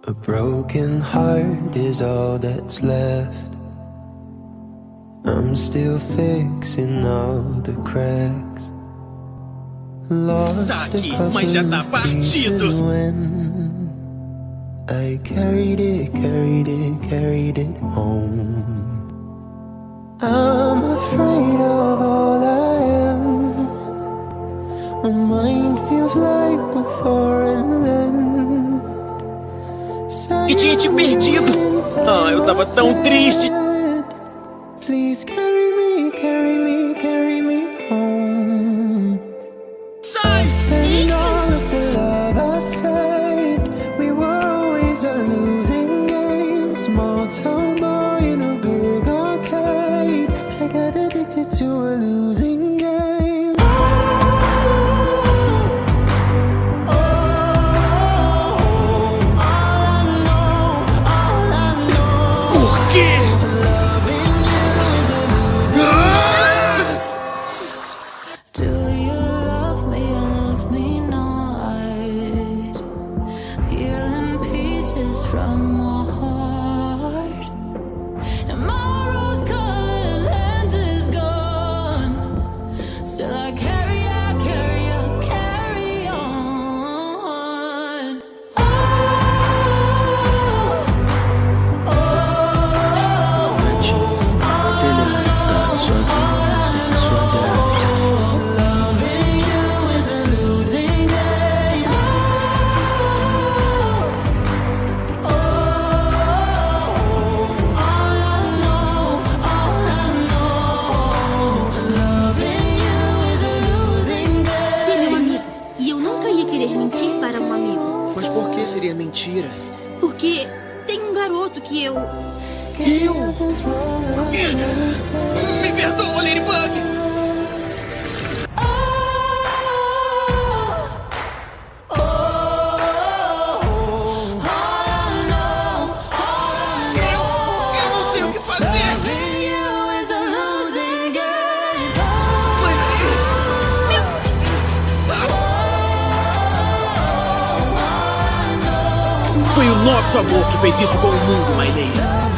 A broken heart is all that's left. I'm still fixing all the cracks. Lost Tá aqui, mas já tá partido. I carried it home. I'm afraid of all I am. My mind feels like a foreign land. E tinha te perdido. Ah, eu tava tão triste. Please carry me home. Sai! Spend all of the love I saved. We were always a losing game. Small town boy in a big arcade. I got addicted to a losing game. Por quê? Do you love me not? Peeling pieces from my heart, and my rose-colored lens is gone. Still I carry on. Tá sozinha sem sua gata. Loving you is a losing game. All I know, loving you is a losing game. Você é meu amigo, e eu nunca ia querer mentir para um amigo. Mas por que seria mentira? Porque tem um garoto que eu... Me perdoa, Ladybug! Eu não sei o que fazer! Loving you is a losing game. Mas foi o nosso amor que fez isso com o mundo, Maileira.